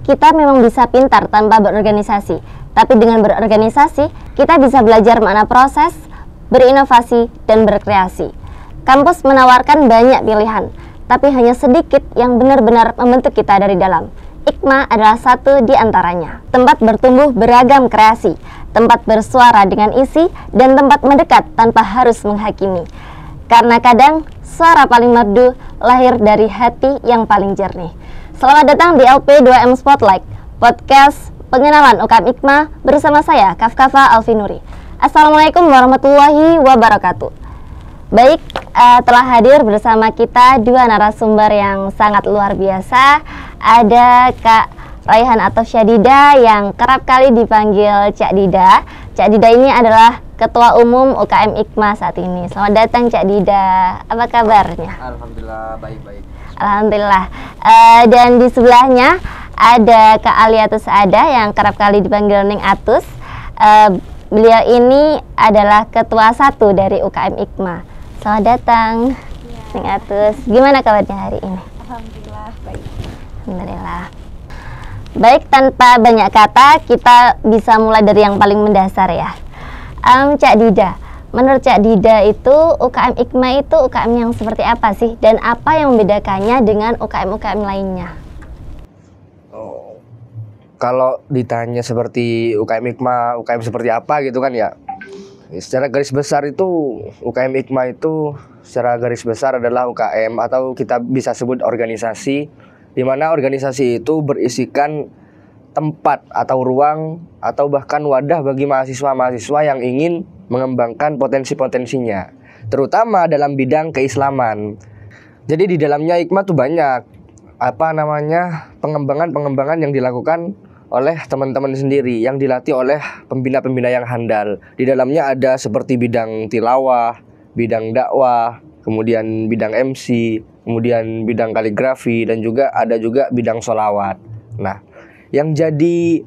kita memang bisa pintar tanpa berorganisasi. Tapi dengan berorganisasi, kita bisa belajar makna proses, berinovasi, dan berkreasi. Kampus menawarkan banyak pilihan, tapi hanya sedikit yang benar-benar membentuk kita dari dalam. IKMA adalah satu di antaranya. Tempat bertumbuh beragam kreasi, tempat bersuara dengan isi, dan tempat mendekat tanpa harus menghakimi. Karena kadang, suara paling merdu lahir dari hati yang paling jernih. Selamat datang di LP2M Spotlight, podcast pengenalan UKM IKMA bersama saya, Kafkafa Alfinuri. Assalamualaikum warahmatullahi wabarakatuh. Baik, telah hadir bersama kita dua narasumber yang sangat luar biasa. Ada Kak Raihan atau Syadida yang kerap kali dipanggil Cak Dida. Cak Dida ini adalah Ketua Umum UKM IKMA saat ini. Selamat datang Cak Dida. Apa kabarnya? Alhamdulillah baik-baik. Alhamdulillah. Dan di sebelahnya ada Kak Aliatus Ada yang kerap kali dipanggil Ning Atus. Beliau ini adalah Ketua 1 dari UKM IKMA. Selamat datang Ning Atus. Gimana kabarnya hari ini? Alhamdulillah baik. Alhamdulillah. Baik, tanpa banyak kata kita bisa mulai dari yang paling mendasar ya. Cak Dida, menurut Cak Dida itu UKM IKMA itu UKM yang seperti apa sih? Dan apa yang membedakannya dengan UKM-UKM lainnya? Kalau ditanya seperti UKM IKMA, UKM seperti apa gitu kan ya. Secara garis besar itu UKM IKMA itu secara garis besar adalah UKM atau kita bisa sebut organisasi, di mana organisasi itu berisikan tempat atau ruang atau bahkan wadah bagi mahasiswa-mahasiswa yang ingin mengembangkan potensi-potensinya, terutama dalam bidang keislaman. Jadi di dalamnya IKMA tuh banyak pengembangan yang dilakukan oleh teman-teman sendiri yang dilatih oleh pembina-pembina yang handal. Di dalamnya ada seperti bidang tilawah, bidang dakwah, kemudian bidang MC, kemudian bidang kaligrafi, dan juga ada bidang sholawat. Nah, yang jadi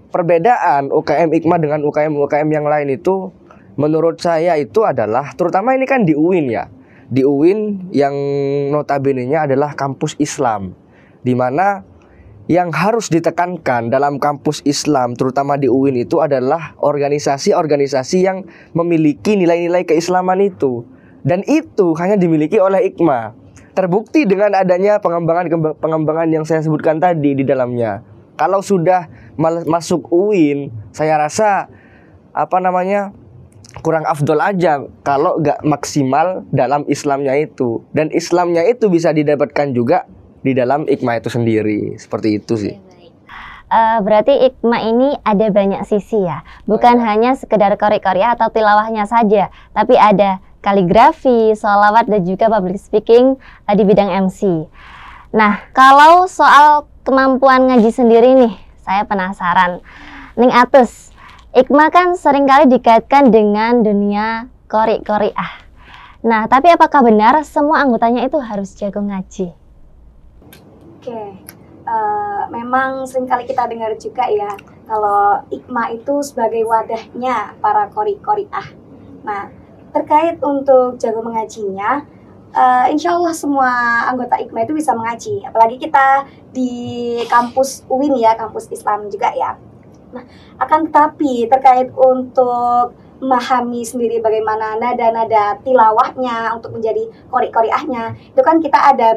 perbedaan UKM IKMA dengan UKM yang lain itu menurut saya itu adalah, terutama ini kan di UIN ya. Di UIN yang notabene-nya adalah kampus Islam, di mana yang harus ditekankan dalam kampus Islam terutama di UIN itu adalah organisasi-organisasi yang memiliki nilai-nilai keislaman itu. Dan itu hanya dimiliki oleh IKMA. Terbukti dengan adanya pengembangan yang saya sebutkan tadi di dalamnya. Kalau sudah masuk UIN, saya rasa kurang afdol aja kalau nggak maksimal dalam Islamnya itu. Dan Islamnya itu bisa didapatkan juga di dalam IKMA itu sendiri. Seperti itu sih. Berarti IKMA ini ada banyak sisi ya. Bukan hanya sekedar qori-qoriah atau tilawahnya saja, tapi ada kaligrafi, sholawat, dan juga public speaking di bidang MC. Nah, kalau soal kemampuan ngaji sendiri nih, saya penasaran. Ning Atus, IKMA kan seringkali dikaitkan dengan dunia qori-qoriah. Nah, tapi apakah benar semua anggotanya itu harus jago ngaji? Memang seringkali kita dengar juga ya, kalau IKMA itu sebagai wadahnya para qori-qoriah. Nah, terkait untuk jago mengajinya, insya Allah semua anggota IKMA itu bisa mengaji. Apalagi kita di kampus UIN ya, kampus Islam juga ya. Nah, akan tetapi terkait untuk memahami sendiri bagaimana nada-nada tilawahnya untuk menjadi qori-qoriahnya, itu kan kita ada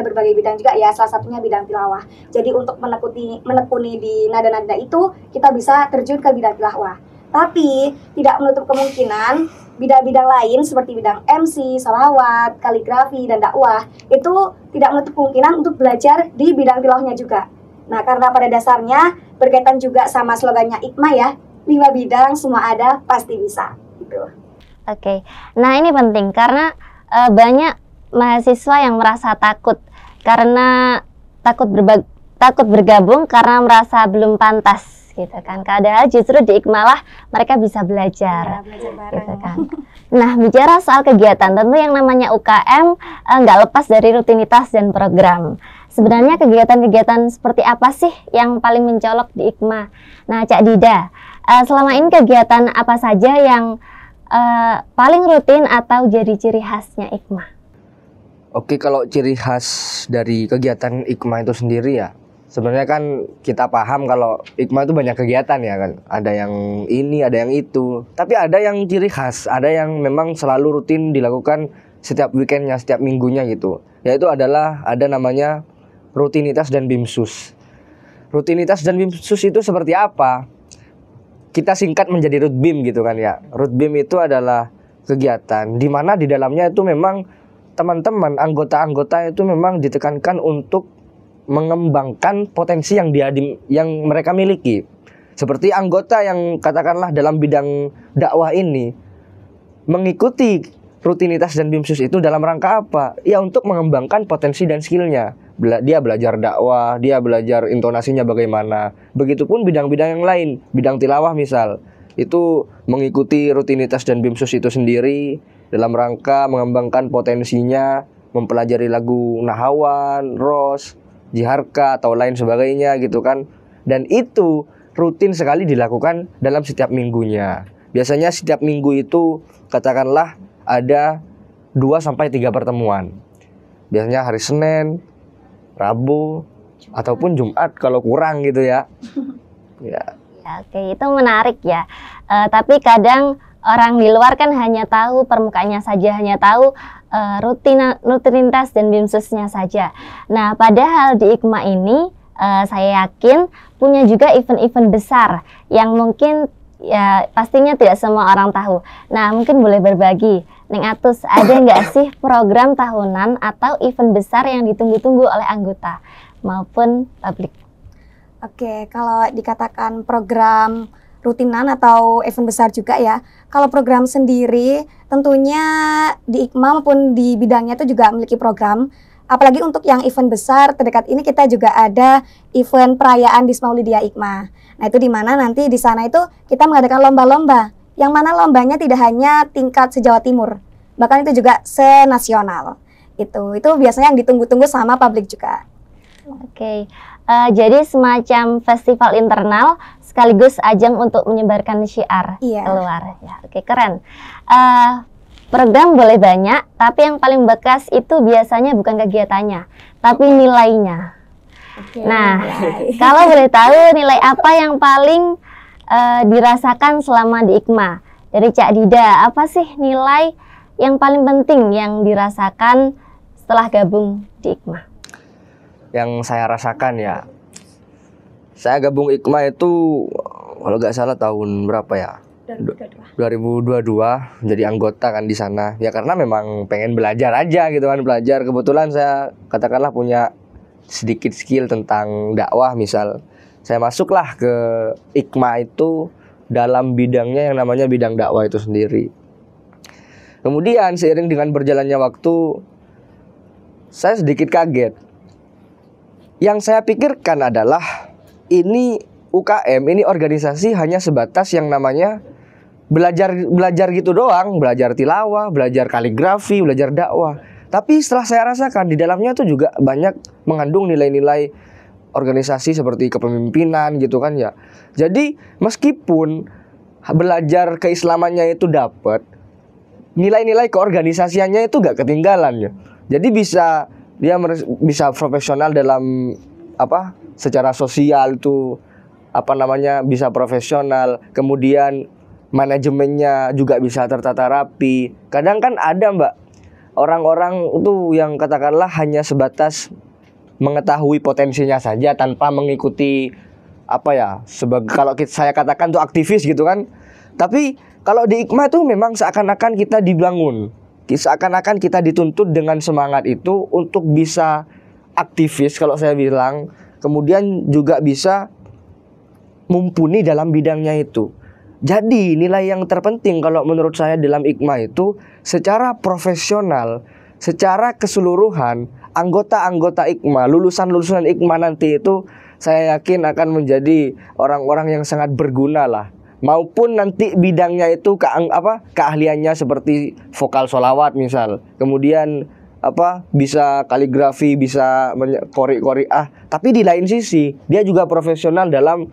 berbagai bidang juga ya, salah satunya bidang tilawah. Jadi untuk menekuni di nada-nada itu, kita bisa terjun ke bidang tilawah. Tapi tidak menutup kemungkinan bidang-bidang lain seperti bidang MC, sholawat, kaligrafi, dan dakwah itu tidak menutup kemungkinan untuk belajar di bidang tilawahnya juga. Nah, karena pada dasarnya berkaitan juga sama slogannya IKMA ya, 5 bidang semua ada, pasti bisa gitu. Oke. Nah, ini penting karena banyak mahasiswa yang merasa takut bergabung karena merasa belum pantas gitu kan. Padahal justru di IKMA lah mereka bisa belajar, gitu kan. Nah, bicara soal kegiatan, tentu yang namanya UKM nggak lepas dari rutinitas dan program. Sebenarnya kegiatan-kegiatan seperti apa sih yang paling mencolok di IKMA? Nah, Cak Dida, selama ini kegiatan apa saja yang paling rutin atau jadi ciri khasnya IKMA? Oke, kalau ciri khas dari kegiatan IKMA itu sendiri ya, Sebenarnya kan kita paham kalau Hikmah itu banyak kegiatan ya kan. Ada yang ini, ada yang itu. Tapi ada yang ciri khas, ada yang memang selalu rutin dilakukan setiap weekendnya, setiap minggunya gitu. Yaitu adalah ada namanya rutinitas dan BIMSUS. Rutinitas dan BIMSUS itu seperti apa? Kita singkat menjadi Rutbim gitu kan ya. Rutbim itu adalah kegiatan di mana di dalamnya itu memang teman-teman, anggota-anggota itu memang ditekankan untuk mengembangkan potensi yang mereka miliki. Seperti anggota yang katakanlah dalam bidang dakwah ini mengikuti rutinitas dan BIMSUS itu dalam rangka apa? Ya untuk mengembangkan potensi dan skillnya. Dia belajar dakwah, dia belajar intonasinya bagaimana. Begitupun bidang-bidang yang lain, bidang tilawah misal, itu mengikuti rutinitas dan BIMSUS itu sendiri dalam rangka mengembangkan potensinya, mempelajari lagu Nahawan, Ros, Jiharka atau lain sebagainya gitu kan. Dan itu rutin sekali dilakukan dalam setiap minggunya. Biasanya setiap minggu itu katakanlah ada 2-3 pertemuan. Biasanya hari Senin, Rabu, ataupun Jumat kalau kurang gitu ya. Ya. Oke, itu menarik ya. Tapi kadang orang di luar kan hanya tahu permukaannya saja, hanya tahu rutinitas dan BIMSUSnya saja. Nah, padahal di Hikmah ini saya yakin punya juga event-event besar yang mungkin ya pastinya tidak semua orang tahu. Nah, mungkin boleh berbagi, Neng Atus, ada nggak sih program tahunan atau event besar yang ditunggu-tunggu oleh anggota maupun publik? Oke, kalau dikatakan program rutinan atau event besar juga ya. Kalau program sendiri tentunya di Hikmah maupun di bidangnya itu juga memiliki program. Apalagi untuk yang event besar terdekat ini kita juga ada event perayaan Bisma Maulidiyah Hikmah. Nah itu di mana nanti di sana itu kita mengadakan lomba-lomba. Yang mana lombanya tidak hanya tingkat se-Jawa Timur, bahkan itu juga se-nasional. Itu biasanya yang ditunggu-tunggu sama publik juga. Oke, jadi semacam festival internal sekaligus ajang untuk menyebarkan syiar keluar. Ya, oke, keren. Program boleh banyak, tapi yang paling bekas itu biasanya bukan kegiatannya, tapi nilainya. Nah, kalau boleh tahu nilai apa yang paling dirasakan selama di Hikmah? Dari Cak Dida, apa sih nilai yang paling penting yang dirasakan setelah gabung di Hikmah? Yang saya rasakan ya, saya gabung Hikmah itu kalau nggak salah tahun berapa ya? 2022 jadi anggota kan di sana. Ya karena memang pengen belajar aja gitu kan, belajar. Kebetulan saya katakanlah punya sedikit skill tentang dakwah misal. Saya masuklah ke Hikmah itu dalam bidangnya yang namanya bidang dakwah itu sendiri. Kemudian seiring dengan berjalannya waktu, saya sedikit kaget. Yang saya pikirkan adalah ini UKM, ini organisasi hanya sebatas yang namanya belajar gitu doang, belajar tilawah, belajar kaligrafi, belajar dakwah. Tapi setelah saya rasakan di dalamnya tuh juga banyak mengandung nilai-nilai organisasi seperti kepemimpinan gitu kan ya. Jadi meskipun belajar keislamannya itu dapat, nilai-nilai keorganisasiannya itu gak ketinggalan ya. Jadi dia bisa profesional dalam secara sosial itu bisa profesional, kemudian manajemennya juga bisa tertata rapi. Kadang kan ada Mbak orang-orang itu yang katakanlah hanya sebatas mengetahui potensinya saja tanpa mengikuti kalau saya katakan tuh aktivis gitu kan. Tapi kalau di Hikmah tuh memang seakan-akan kita dibangun, seakan-akan kita dituntut dengan semangat itu untuk bisa aktivis kalau saya bilang, kemudian juga bisa mumpuni dalam bidangnya itu. Jadi nilai yang terpenting kalau menurut saya dalam Hikmah itu secara profesional, secara keseluruhan anggota-anggota Hikmah, lulusan-lulusan Hikmah nanti itu saya yakin akan menjadi orang-orang yang sangat berguna lah. Maupun nanti bidangnya itu keahliannya seperti vokal sholawat misal, kemudian bisa kaligrafi, bisa qori-qori'ah. Tapi di lain sisi dia juga profesional dalam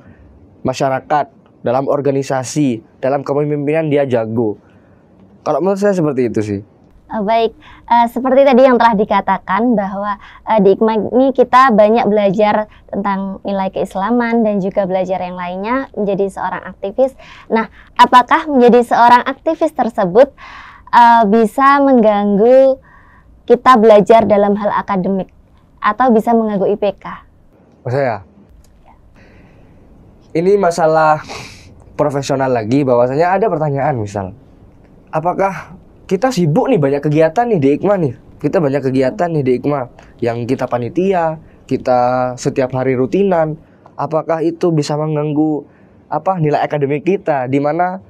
masyarakat, dalam organisasi, dalam kepemimpinan dia jago. Kalau menurut saya seperti itu sih. Baik, seperti tadi yang telah dikatakan bahwa di IKMA ini kita banyak belajar tentang nilai keislaman dan juga belajar yang lainnya menjadi seorang aktivis. Nah, apakah menjadi seorang aktivis tersebut bisa mengganggu kita belajar dalam hal akademik atau bisa mengganggu IPK? Saya ini masalah profesional lagi, bahwasanya ada pertanyaan misal, apakah kita sibuk nih, banyak kegiatan nih di IKMA nih. Kita banyak kegiatan nih di IKMA. Yang kita panitia, kita setiap hari rutinan. Apakah itu bisa mengganggu nilai akademik kita? Dimana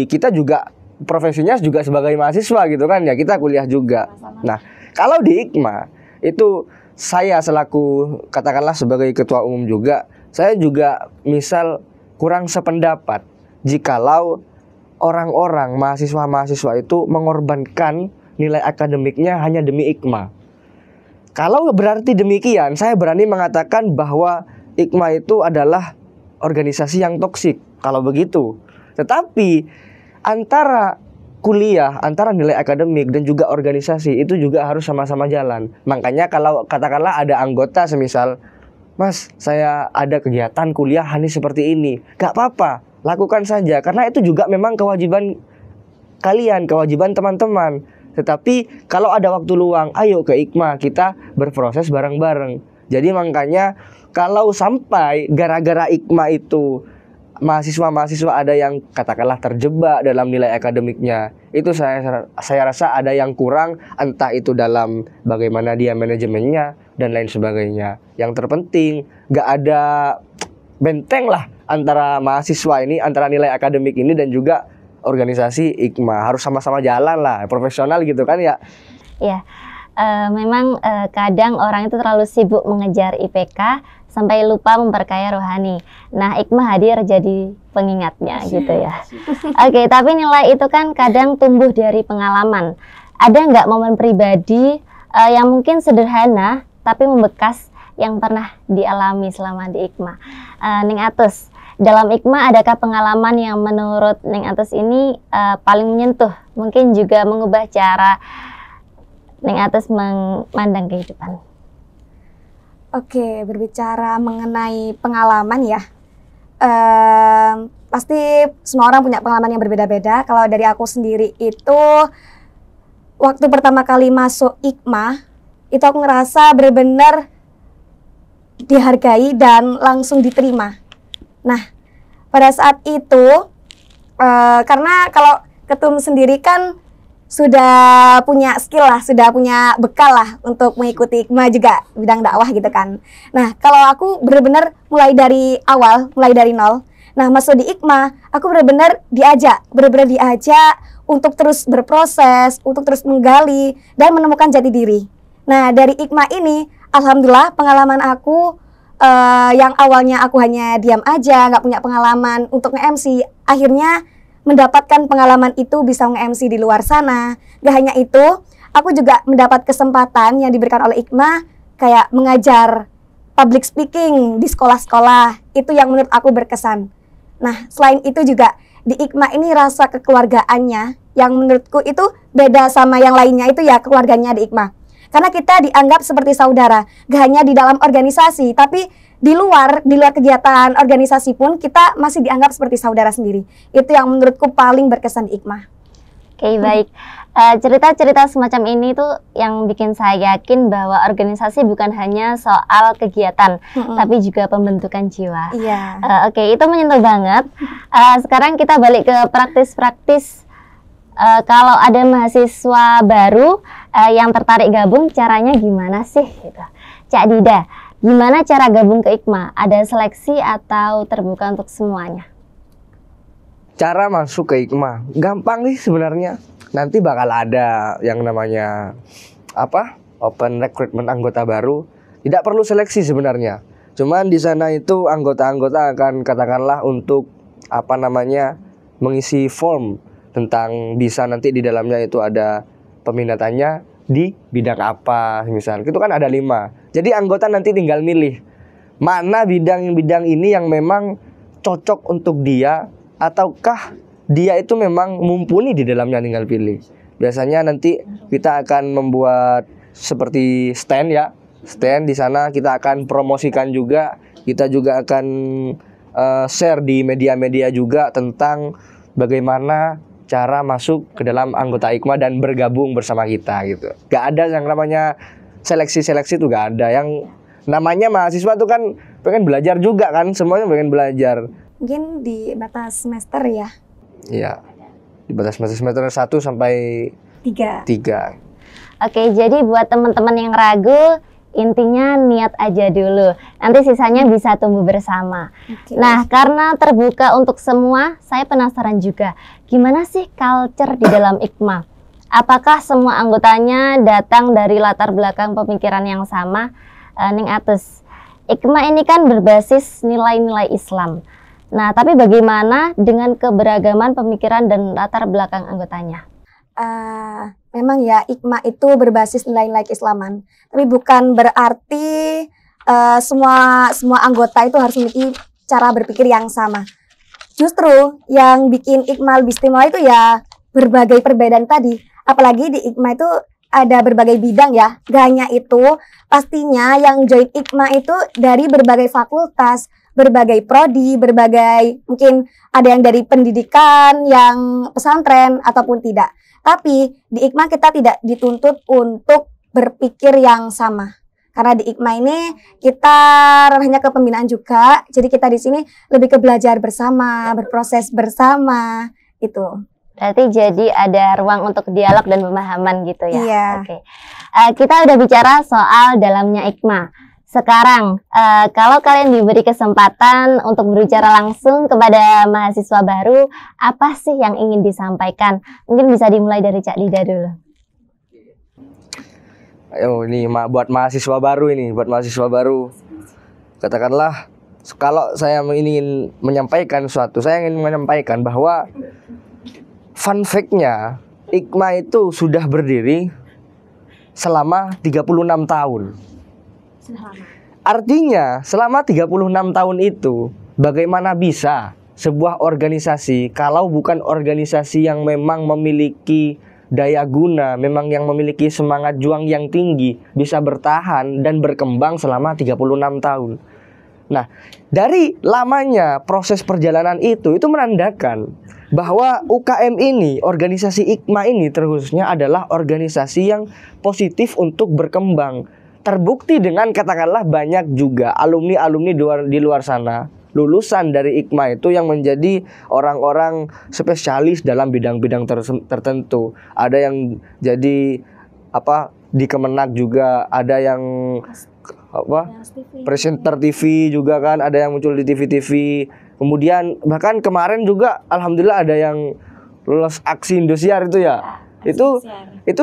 kita juga profesinya juga sebagai mahasiswa gitu kan ya. Kita kuliah juga. Nah, kalau di IKMA itu saya selaku katakanlah sebagai ketua umum juga, saya juga misal kurang sependapat jikalau orang-orang mahasiswa-mahasiswa itu mengorbankan nilai akademiknya hanya demi IKMA. Kalau berarti demikian, saya berani mengatakan bahwa IKMA itu adalah organisasi yang toksik kalau begitu. Tetapi antara kuliah, antara nilai akademik dan juga organisasi itu juga harus sama-sama jalan. Makanya kalau katakanlah ada anggota semisal, Mas, saya ada kegiatan kuliah hanya seperti ini, gak apa-apa, lakukan saja, karena itu juga memang kewajiban kalian, kewajiban teman-teman. Tetapi kalau ada waktu luang, ayo ke IKMA, kita berproses bareng-bareng. Jadi makanya kalau sampai gara-gara IKMA itu mahasiswa-mahasiswa ada yang katakanlah terjebak dalam nilai akademiknya, itu saya rasa ada yang kurang, entah itu dalam bagaimana dia manajemennya dan lain sebagainya. Yang terpenting gak ada benteng lah antara mahasiswa ini, antara nilai akademik ini dan juga organisasi IKMA. Harus sama-sama jalan lah, profesional gitu kan ya. Ya, memang kadang orang itu terlalu sibuk mengejar IPK sampai lupa memperkaya rohani. Nah, IKMA hadir jadi pengingatnya gitu ya. Oke, tapi nilai itu kan kadang tumbuh dari pengalaman. Ada nggak momen pribadi yang mungkin sederhana tapi membekas yang pernah dialami selama di IKMA? Ning Atus, dalam IKMA adakah pengalaman yang menurut Ning Atus ini paling menyentuh? Mungkin juga mengubah cara Ning Atus memandang kehidupan. Oke, berbicara mengenai pengalaman ya, pasti semua orang punya pengalaman yang berbeda-beda. Kalau dari aku sendiri itu, waktu pertama kali masuk IKMA, itu aku ngerasa benar-benar dihargai dan langsung diterima. Nah, pada saat itu, karena kalau ketum sendiri kan sudah punya skill lah, sudah punya bekal lah untuk mengikuti IKMA juga bidang dakwah gitu kan. Nah, kalau aku benar-benar mulai dari awal, mulai dari nol. Nah, masuk di IKMA, aku benar-benar diajak untuk terus berproses, untuk terus menggali dan menemukan jati diri. Nah, dari IKMA ini, alhamdulillah pengalaman aku yang awalnya aku hanya diam aja, nggak punya pengalaman untuk nge-MC, akhirnya mendapatkan pengalaman itu bisa nge-MC di luar sana. Gak hanya itu, aku juga mendapat kesempatan yang diberikan oleh IKMA kayak mengajar public speaking di sekolah-sekolah. Itu yang menurut aku berkesan. Nah, selain itu juga di IKMA ini rasa kekeluargaannya yang menurutku itu beda sama yang lainnya, itu ya keluarganya di IKMA. Karena kita dianggap seperti saudara, gak hanya di dalam organisasi, tapi di luar kegiatan organisasi pun kita masih dianggap seperti saudara sendiri. Itu yang menurutku paling berkesan di IKMA. Oke, baik. Cerita-cerita semacam ini tuh yang bikin saya yakin bahwa organisasi bukan hanya soal kegiatan, tapi juga pembentukan jiwa. Iya. Oke, itu menyentuh banget. Sekarang kita balik ke praktis-praktis. Kalau ada mahasiswa baru yang tertarik gabung, caranya gimana sih? Gitu. Cak Dida, gimana cara gabung ke IKMA? Ada seleksi atau terbuka untuk semuanya? Cara masuk ke IKMA gampang nih sebenarnya. Nanti bakal ada yang namanya open recruitment anggota baru. Tidak perlu seleksi sebenarnya. Cuman di sana itu anggota-anggota akan katakanlah untuk mengisi form tentang bisa nanti di dalamnya itu ada peminatannya di bidang apa misalnya. Itu kan ada 5. Jadi anggota nanti tinggal milih mana bidang-bidang ini yang memang cocok untuk dia, ataukah dia itu memang mumpuni di dalamnya, tinggal pilih. Biasanya nanti kita akan membuat seperti stand ya. Stand di sana kita akan promosikan juga. Kita juga akan share di media-media juga tentang bagaimana cara masuk ke dalam anggota IKMA dan bergabung bersama kita gitu. Gak ada yang namanya seleksi-seleksi tuh gak ada. Yang namanya mahasiswa tuh kan pengen belajar juga kan, semuanya pengen belajar. Mungkin di batas semester ya. Iya. Di batas semester 1 sampai 3. Oke, jadi buat teman-teman yang ragu, intinya niat aja dulu. Nanti sisanya bisa tumbuh bersama. Nah, karena terbuka untuk semua, saya penasaran juga, gimana sih culture di dalam IKMA? Apakah semua anggotanya datang dari latar belakang pemikiran yang sama? Ning Atus, IKMA ini kan berbasis nilai-nilai Islam. Nah, tapi bagaimana dengan keberagaman pemikiran dan latar belakang anggotanya? Memang ya IKMA itu berbasis nilai-nilai keislaman, tapi bukan berarti semua anggota itu harus memiliki cara berpikir yang sama. Justru yang bikin IKMA lebih istimewa itu ya berbagai perbedaan tadi. Apalagi di IKMA itu ada berbagai bidang ya. Gak hanya itu, pastinya yang join IKMA itu dari berbagai fakultas, berbagai prodi, berbagai mungkin ada yang dari pendidikan, yang pesantren ataupun tidak. Tapi di IKMA kita tidak dituntut untuk berpikir yang sama. Karena di IKMA ini kita ranahnya kepembinaan juga. Jadi kita di sini lebih ke belajar bersama, berproses bersama itu. Berarti jadi ada ruang untuk dialog dan pemahaman gitu ya. Iya. Oke. Kita udah bicara soal dalamnya IKMA. Sekarang, kalau kalian diberi kesempatan untuk berbicara langsung kepada mahasiswa baru, apa sih yang ingin disampaikan? Mungkin bisa dimulai dari Cak Dida dulu. Ayo, ini buat mahasiswa baru ini, buat mahasiswa baru. Katakanlah, kalau saya ingin menyampaikan sesuatu, saya ingin menyampaikan bahwa fun fact-nya, IKMA itu sudah berdiri selama 36 tahun. Artinya selama 36 tahun itu bagaimana bisa sebuah organisasi kalau bukan organisasi yang memang memiliki daya guna, memang yang memiliki semangat juang yang tinggi, bisa bertahan dan berkembang selama 36 tahun. Nah, dari lamanya proses perjalanan itu menandakan bahwa UKM ini, organisasi IKMA ini terkhususnya adalah organisasi yang positif untuk berkembang. Terbukti dengan katakanlah banyak juga alumni-alumni di luar sana, lulusan dari IKMA itu yang menjadi orang-orang spesialis dalam bidang-bidang tertentu. Ada yang jadi di Kemenak juga, ada yang presenter TV juga kan, ada yang muncul di TV-TV. Kemudian bahkan kemarin juga alhamdulillah ada yang lulus aksi Indosiar itu ya. Itu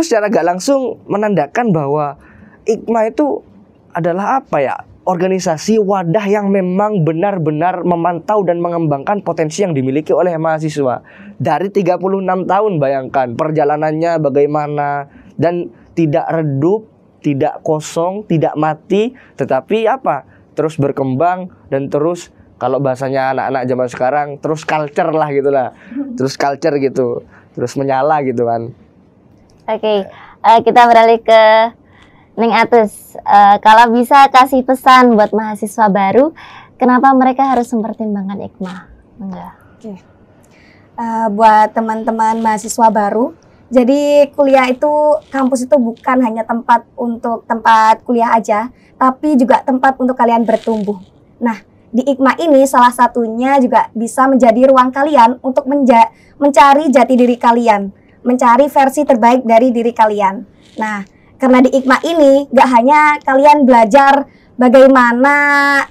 secara gak langsung menandakan bahwa IKMA itu adalah organisasi wadah yang memang benar-benar memantau dan mengembangkan potensi yang dimiliki oleh mahasiswa. Dari 36 tahun bayangkan perjalanannya bagaimana, dan tidak redup, tidak kosong, tidak mati, tetapi terus berkembang dan terus, kalau bahasanya anak-anak zaman sekarang, terus culture lah gitulah. Terus culture gitu, terus menyala gitu kan. Oke, kita beralih ke Ning Atus. Kalau bisa kasih pesan buat mahasiswa baru, kenapa mereka harus mempertimbangkan IKMA? Enggak. Oke. Buat teman-teman mahasiswa baru, jadi kuliah itu, kampus itu bukan hanya tempat kuliah aja, tapi juga tempat untuk kalian bertumbuh. Nah, di IKMA ini salah satunya juga bisa menjadi ruang kalian untuk mencari jati diri kalian, mencari versi terbaik dari diri kalian. Nah, karena di IKMA ini gak hanya kalian belajar bagaimana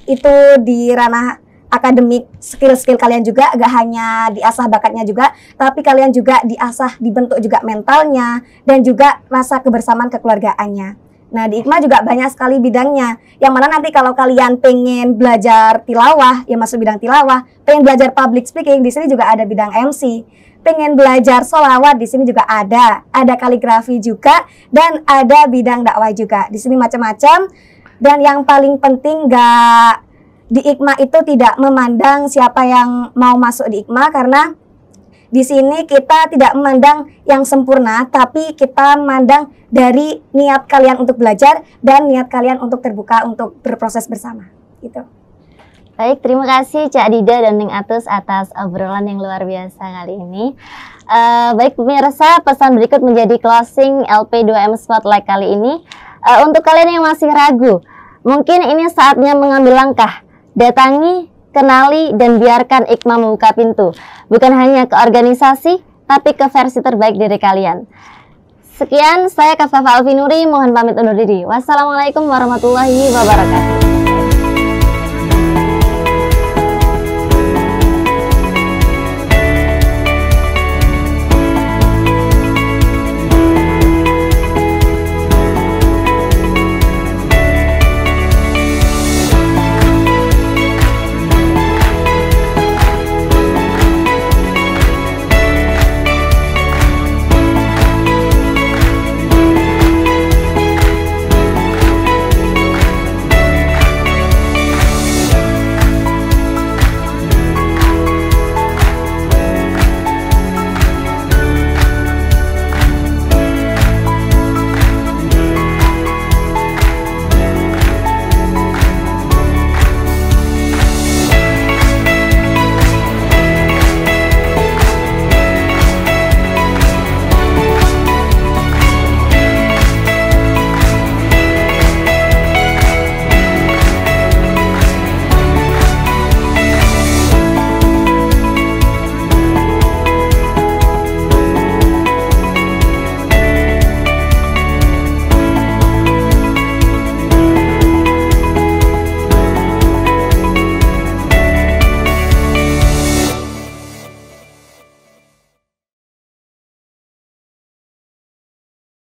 itu di ranah akademik, skill-skill kalian juga gak hanya diasah bakatnya juga, tapi kalian juga diasah, dibentuk juga mentalnya, dan juga rasa kebersamaan kekeluargaannya. Nah, di IKMA juga banyak sekali bidangnya, yang mana nanti kalau kalian pengen belajar tilawah, ya masuk bidang tilawah, pengen belajar public speaking, di sini juga ada bidang MC. Pengen belajar sholawat, di sini juga ada kaligrafi juga, dan ada bidang dakwah juga. Di sini macam-macam. Dan yang paling penting di IKMA itu tidak memandang siapa yang mau masuk di IKMA, karena Di sini kita tidak memandang yang sempurna, tapi kita memandang dari niat kalian untuk belajar dan niat kalian untuk terbuka untuk berproses bersama. Gitu. Baik, terima kasih Cak Dida dan Ning Atus atas obrolan yang luar biasa kali ini. Baik pemirsa, pesan berikut menjadi closing LP2M Spotlight kali ini. Untuk kalian yang masih ragu, mungkin ini saatnya mengambil langkah. Datangi, kenali, dan biarkan IKMA membuka pintu. Bukan hanya ke organisasi, tapi ke versi terbaik diri kalian. Sekian, saya Kafafa Alvinuri, mohon pamit undur diri. Wassalamualaikum warahmatullahi wabarakatuh.